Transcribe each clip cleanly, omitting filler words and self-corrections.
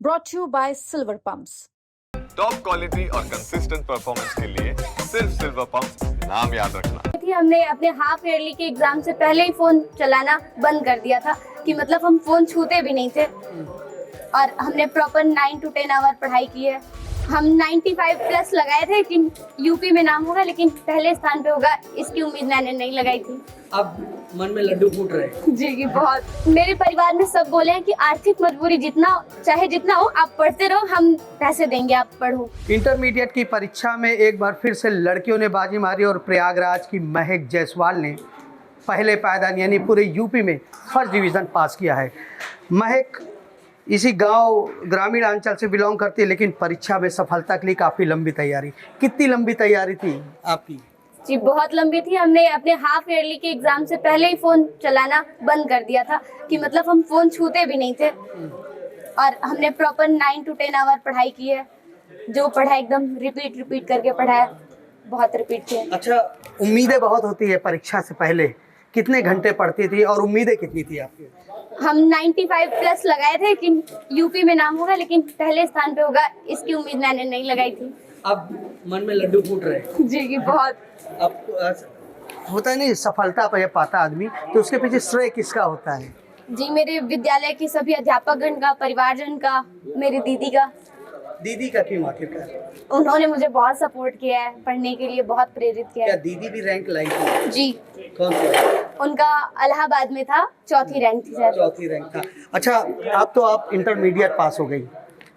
brought to you by Silver Pumps. Top quality और consistent performance के लिए सिर्फ सिल्वर पंप नाम याद रखना। हमने अपने हाफ ईयरली के एग्जाम से पहले ही फोन चलाना बंद कर दिया था कि मतलब हम फोन छूते भी नहीं थे और हमने प्रॉपर 9 to 10 आवर पढ़ाई की है। हम 95 प्लस लगाए थे कि यूपी में नाम होगा लेकिन पहले स्थान पे होगा, इसकी उम्मीद मैंने नहीं लगाई थी। अब मन में लड्डू फूट रहे हैं। जी बहुत। मेरे परिवार में सब बोले हैं कि आर्थिक मजबूरी चाहे जितना हो आप पढ़ते रहो, हम पैसे देंगे, आप पढ़ो। इंटरमीडिएट की परीक्षा में एक बार फिर से लड़कियों ने बाजी मारी और प्रयागराज की महक जायसवाल ने पहले पायदान यानी पूरे यूपी में फर्स्ट डिवीज़न पास किया है। महक इसी गांव ग्रामीण अंचल से बिलोंग करती है, लेकिन परीक्षा में सफलता के लिए काफ़ी लंबी तैयारी। कितनी लंबी तैयारी थी आपकी? जी बहुत लंबी थी। हमने अपने हाफ ईयरली के एग्जाम से पहले ही फोन चलाना बंद कर दिया था कि मतलब हम फोन छूते भी नहीं थे और हमने प्रॉपर 9 to 10 आवर पढ़ाई की है। जो पढ़ा एकदम रिपीट करके पढ़ा है, बहुत रिपीट किया। अच्छा, उम्मीदें बहुत होती है परीक्षा से पहले, कितने घंटे पढ़ती थी और उम्मीदें कितनी थी आपकी? हम 95 प्लस लगाए थे कि यूपी में नाम होगा लेकिन पहले स्थान पे होगा, इसकी उम्मीद मैंने नहीं लगाई थी। अब मन में लड्डू फूट रहे हैं। जी बहुत। अब होता है नहीं, सफलता पर पाता आदमी तो उसके पीछे श्रेय किसका होता है? जी मेरे विद्यालय के सभी अध्यापकगण का, परिवारजन का, मेरी दीदी का। दीदी का क्यों आखिरकार? उन्होंने मुझे बहुत सपोर्ट किया है, पढ़ने के लिए बहुत प्रेरित किया क्या है। दीदी भी रैंक लाई थी? जी। कौन सा? उनका इलाहाबाद में था, 4थी रैंक थी सर। 4थी रैंक था। अच्छा, अब तो आप इंटरमीडिएट पास हो गई,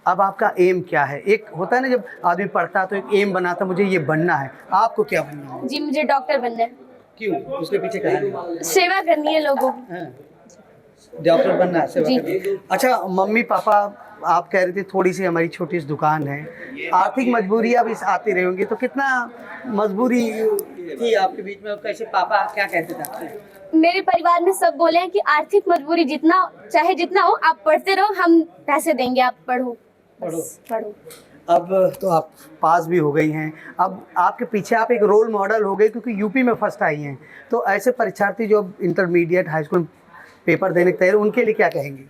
अब आपका एम क्या है? एक होता है ना जब आदमी पढ़ता है तो एक एम बनाता, मुझे ये बनना है। आपको क्या बनना है? जी मुझे डॉक्टर बनना है। क्यों? उसके पीछे कहानी? सेवा करनी है लोगों की। हाँ, डॉक्टर बनना है, सेवा करनी है। अच्छा, मम्मी पापा आप कह रही थी थोड़ी सी हमारी छोटी सी दुकान है, आर्थिक मजबूरी अब इस आती रही होंगी, तो कितना मजबूरी थी आपके बीच में? कैसे पापा क्या कहते थे आपसे? मेरे परिवार में सब बोले हैं कि आर्थिक मजबूरी चाहे जितना हो आप पढ़ते रहो, हम पैसे देंगे, आप पढ़ो। पढ़ो। अब तो आप पास भी हो गई हैं, अब आपके पीछे आप एक रोल मॉडल हो गए क्योंकि यूपी में फर्स्ट आई हैं। तो ऐसे परीक्षार्थी जो इंटरमीडिएट हाई स्कूल पेपर देने के तैयार, उनके लिए क्या कहेंगे?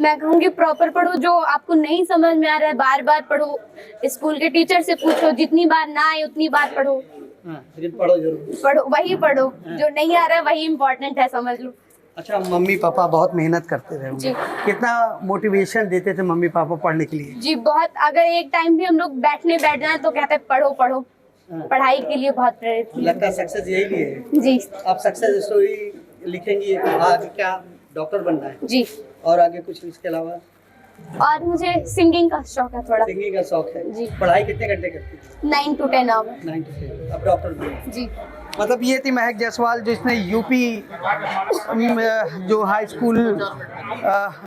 मैं कहूँगी प्रॉपर पढ़ो, जो आपको नहीं समझ में आ रहा है बार बार पढ़ो, स्कूल के टीचर से पूछो, जितनी बार ना आए उतनी बार पढ़ो। लेकिन पढ़ो जरूर। पढ़ो, वही पढ़ो, जो नहीं आ रहा है वही इम्पोर्टेंट है, समझ लो। अच्छा, मम्मी पापा बहुत मेहनत करते रहे जी। कितना मोटिवेशन देते थे मम्मी पापा पढ़ने के लिए? जी बहुत। अगर एक टाइम भी हम लोग बैठ जाए तो कहते पढ़ो पढ़ो। पढ़ाई के लिए बहुत प्रेरित किया। लगता है सक्सेस यही लिए है। जी। आप सक्सेस स्टोरी लिखेंगी, आगे क्या डॉक्टर बनना है? जी। और आगे कुछ इसके अलावा? और मुझे सिंगिंग का शौक है थोड़ा। सिंगिंग का शौक है जी। जी। पढ़ाई कितने घंटे करती थी? 9 to 10 आवर। 9 to 10। अब डॉक्टर बनना। जी। मतलब ये थी महक जायसवाल, जिसने यूपी जो हाई स्कूल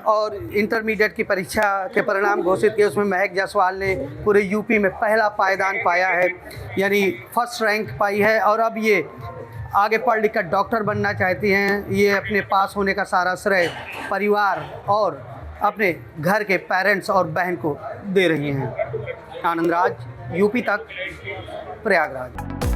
और इंटरमीडिएट की परीक्षा के परिणाम घोषित किए, उसमें महक जायसवाल ने पूरे यूपी में पहला पायदान पाया है, यानी फर्स्ट रैंक पाई है। और अब ये आगे पढ़ लिख कर डॉक्टर बनना चाहती हैं। ये अपने पास होने का सारा श्रेय परिवार और अपने घर के पेरेंट्स और बहन को दे रही हैं। आनंद राज, यूपी तक, प्रयागराज।